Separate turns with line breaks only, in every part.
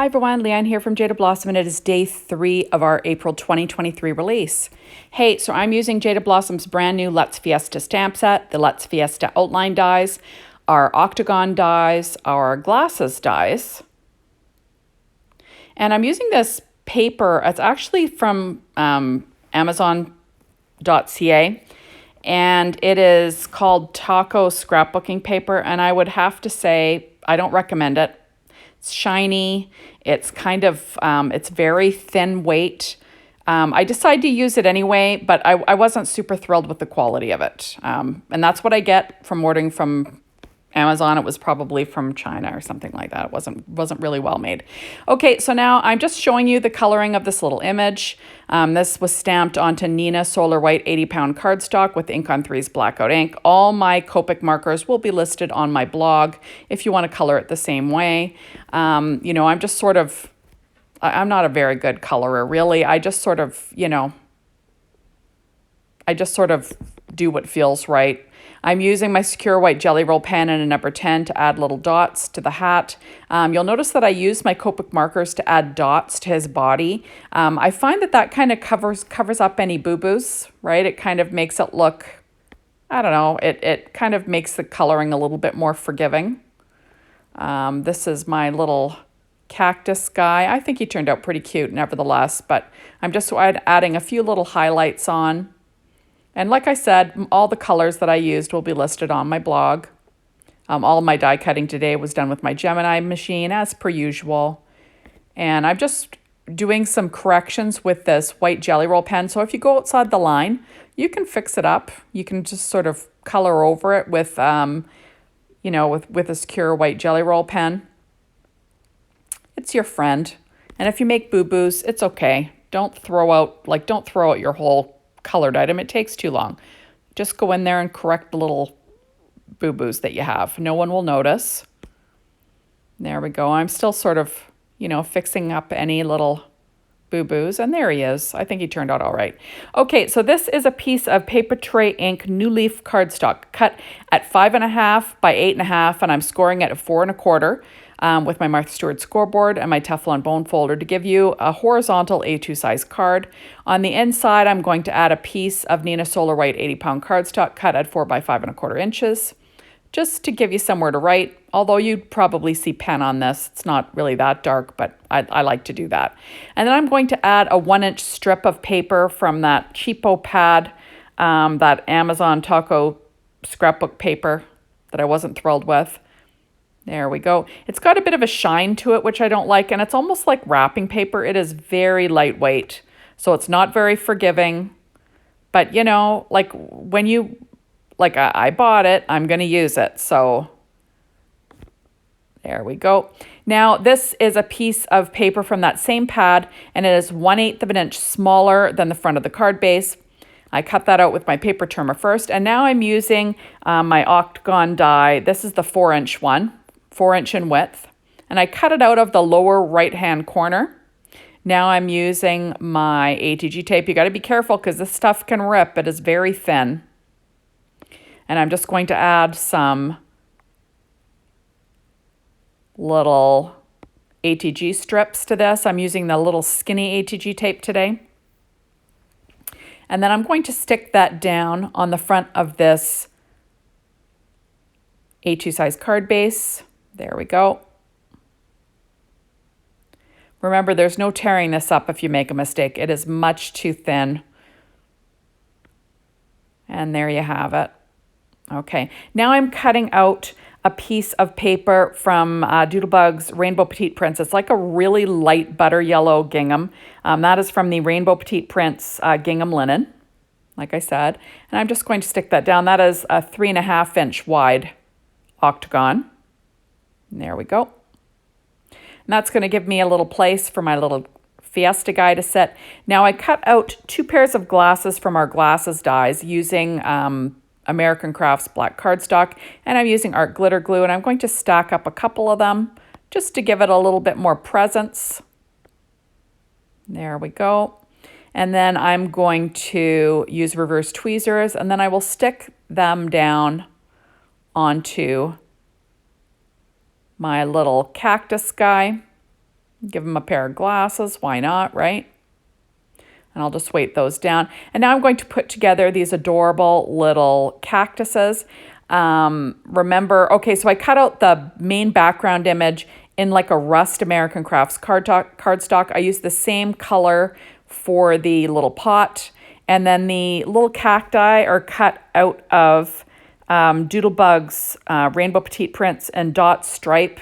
Hi everyone, Leanne here from Jaded Blossom, and it is day 3 of our April 2023 release. Hey, so I'm using Jaded Blossom's brand new Let's Fiesta stamp set, the Let's Fiesta Outline dies, our Octagon dies, our Glasses dies. And I'm using this paper, it's actually from Amazon.ca, and it is called Taco Scrapbooking Paper, and I would have to say I don't recommend it. It's shiny. It's kind of, it's very thin weight. I decided to use it anyway, but I wasn't super thrilled with the quality of it. And that's what I get from ordering from Amazon. It was probably from China or something like that. It wasn't really well made. Okay, so now I'm just showing you the coloring of this little image. This was stamped onto Neenah Solar White 80-pound cardstock with Ink on 3's blackout ink. All my Copic markers will be listed on my blog if you want to color it the same way. You know, I'm not a very good colorer, really. I just sort of, do what feels right. I'm using my Secure White Jelly Roll pen in a number 10 to add little dots to the hat. You'll notice that I use my Copic markers to add dots to his body. I find that kind of covers up any boo-boos, right? It kind of makes it look, I don't know, it kind of makes the coloring a little bit more forgiving. This is my little cactus guy. I think he turned out pretty cute nevertheless, but I'm just adding a few little highlights on. And like I said, all the colors that I used will be listed on my blog. All of my die cutting today was done with my Gemini machine, as per usual. And I'm just doing some corrections with this white Jelly Roll pen. So if you go outside the line, you can fix it up. You can just sort of color over it with, with a Secure White Jelly Roll pen. It's your friend. And if you make boo-boos, it's okay. Don't throw out your whole colored item. It takes too long. Just go in there and correct the little boo-boos that you have. No one will notice. There we go. I'm still sort of, fixing up any little boo-boos, and there he is. I think he turned out all right. Okay, so this is a piece of Paper Tray Ink New Leaf cardstock cut at 5.5 by 8.5, and I'm scoring it at 4 1/4. With my Martha Stewart scoreboard and my Teflon bone folder to give you a horizontal A2 size card. On the inside, I'm going to add a piece of Neenah Solar White 80-pound cardstock cut at 4 by 5 1/4 inches, just to give you somewhere to write, although you'd probably see pen on this. It's not really that dark, but I like to do that. And then I'm going to add a 1-inch strip of paper from that cheapo pad, that Amazon Taco scrapbook paper that I wasn't thrilled with. There we go. It's got a bit of a shine to it, which I don't like, and it's almost like wrapping paper. It is very lightweight, so it's not very forgiving. But, I bought it, I'm going to use it, so there we go. Now, this is a piece of paper from that same pad, and it is 1/8 of an inch smaller than the front of the card base. I cut that out with my paper trimmer first, and now I'm using my Octagon die. This is the 4-inch one. 4-inch in width, and I cut it out of the lower right-hand corner. Now I'm using my ATG tape. You got to be careful because this stuff can rip. It is very thin. And I'm just going to add some little ATG strips to this. I'm using the little skinny ATG tape today. And then I'm going to stick that down on the front of this A2 size card base. There we go. Remember, there's no tearing this up if you make a mistake. It is much too thin. And there you have it. Okay, now I'm cutting out a piece of paper from Doodlebug's Rainbow Petite Prints. It's like a really light butter yellow gingham. That is from the Rainbow Petite Prints gingham linen, like I said. And I'm just going to stick that down. That is a 3.5-inch wide Octagon. There we go. And that's going to give me a little place for my little Fiesta guy to sit. Now I cut out 2 pairs of glasses from our Glasses dies using American Crafts black cardstock, and I'm using art glitter glue, and I'm going to stack up a couple of them just to give it a little bit more presence. There we go. And then I'm going to use reverse tweezers, and then I will stick them down onto my little cactus guy. Give them a pair of glasses. Why not, right? And I'll just weight those down. And now I'm going to put together these adorable little cactuses. Remember, okay, so I cut out the main background image in like a Rust American Crafts cardstock. I used the same color for the little pot. And then the little cacti are cut out of Doodlebug's Rainbow Petite Prints and Dot Stripe.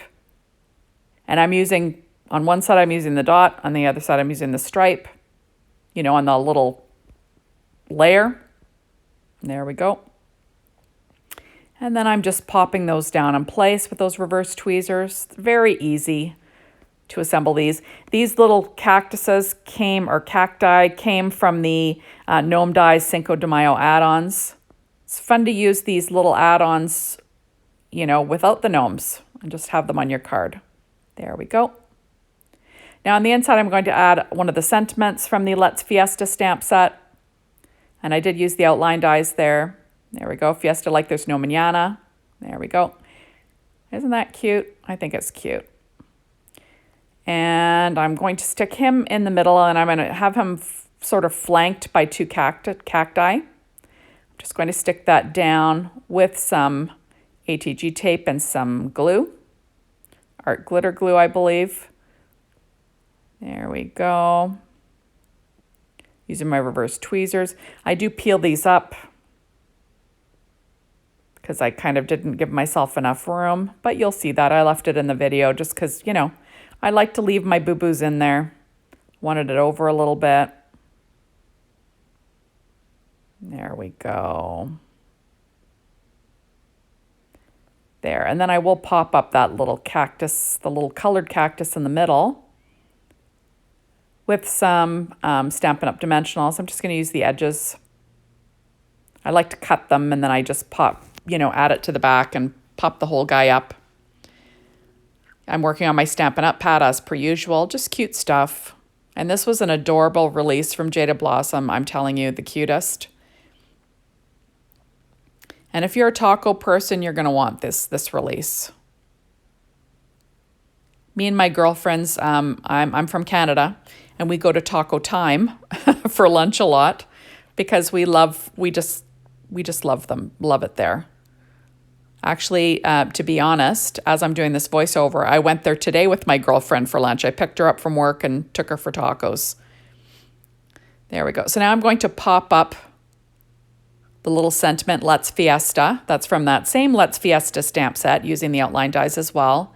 And I'm using, on one side I'm using the dot, on the other side I'm using the stripe, you know, on the little layer. There we go. And then I'm just popping those down in place with those reverse tweezers. Very easy to assemble these. These little cactuses cacti came from the Gnome Dies Cinco de Mayo add-ons. It's fun to use these little add-ons, you know, without the gnomes, and just have them on your card. There we go. Now on the inside, I'm going to add one of the sentiments from the Let's Fiesta stamp set. And I did use the outline dies there. There we go. Fiesta like there's no mañana. There we go. Isn't that cute? I think it's cute. And I'm going to stick him in the middle, and I'm going to have him sort of flanked by two cacti. I'm just going to stick that down with some ATG tape and some glue. Art glitter glue, I believe. There we go. Using my reverse tweezers. I do peel these up because I kind of didn't give myself enough room, but you'll see that. I left it in the video just because, you know, I like to leave my boo-boos in there. Wanted it over a little bit. There we go. There, and then I will pop up that little cactus, the little colored cactus in the middle with some Stampin' Up! Dimensionals. I'm just going to use the edges. I like to cut them, and then I just pop, you know, add it to the back and pop the whole guy up. I'm working on my Stampin' Up! Pad as per usual, just cute stuff. And this was an adorable release from Jaded Blossom. I'm telling you, the cutest. And if you're a taco person, you're going to want this release. Me and my girlfriends, I'm from Canada, and we go to Taco Time for lunch a lot because we just love them, love it there. Actually, to be honest, as I'm doing this voiceover, I went there today with my girlfriend for lunch. I picked her up from work and took her for tacos. There we go. So now I'm going to pop up the little sentiment Let's Fiesta. That's from that same Let's Fiesta stamp set using the outline dies as well.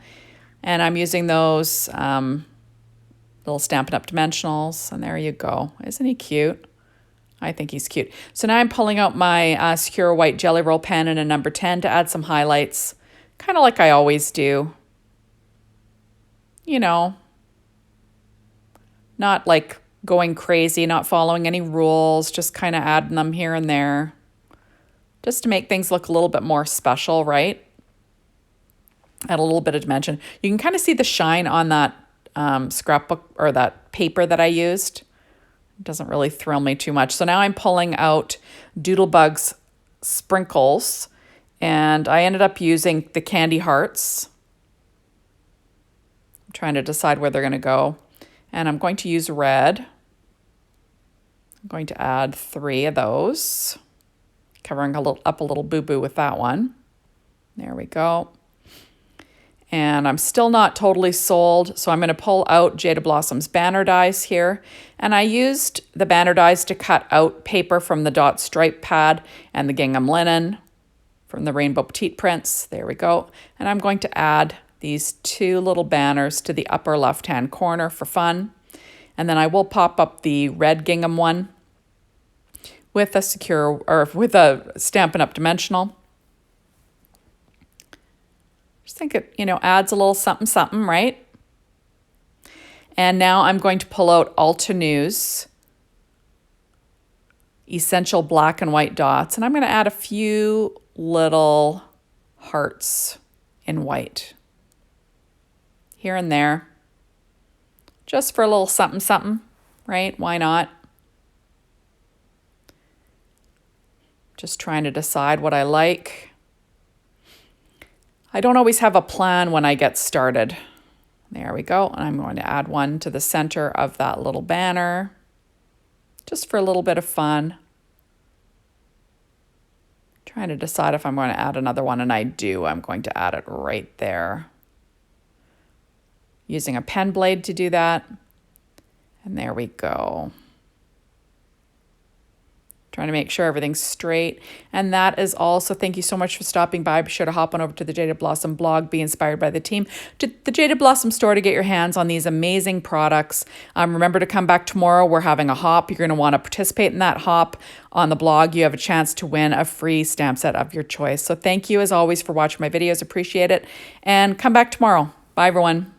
And I'm using those little Stampin' Up! Dimensionals. And there you go. Isn't he cute? I think he's cute. So now I'm pulling out my Secure White Jelly Roll pen in a number 10 to add some highlights. Kind of like I always do. You know, not like going crazy, not following any rules, just kind of adding them here and there. Just to make things look a little bit more special, right? Add a little bit of dimension. You can kind of see the shine on that scrapbook or that paper that I used. It doesn't really thrill me too much. So now I'm pulling out Doodlebug's sprinkles, and I ended up using the candy hearts. I'm trying to decide where they're going to go. And I'm going to use red. I'm going to add 3 of those. Covering up a little boo-boo with that one. There we go. And I'm still not totally sold, so I'm going to pull out Jaded Blossom's banner dies here. And I used the banner dies to cut out paper from the dot stripe pad and the gingham linen from the Rainbow Petite Prints. There we go. And I'm going to add these 2 little banners to the upper left-hand corner for fun. And then I will pop up the red gingham one with a Stampin' Up! Dimensional. Just think it, you know, adds a little something, something, right? And now I'm going to pull out Alta News Essential Black and White Dots, and I'm going to add a few little hearts in white here and there, just for a little something, something, right? Why not? Just trying to decide what I like. I don't always have a plan when I get started. There we go. And I'm going to add one to the center of that little banner, just for a little bit of fun. Trying to decide if I'm going to add another one, and I do. I'm going to add it right there. Using a pen blade to do that. And there we go. Trying to make sure everything's straight. And that is all. So thank you so much for stopping by. Be sure to hop on over to the Jaded Blossom blog, be inspired by the team, to the Jaded Blossom store to get your hands on these amazing products. Remember to come back tomorrow. We're having a hop. You're going to want to participate in that hop on the blog. You have a chance to win a free stamp set of your choice. So thank you as always for watching my videos. Appreciate it. And come back tomorrow. Bye, everyone.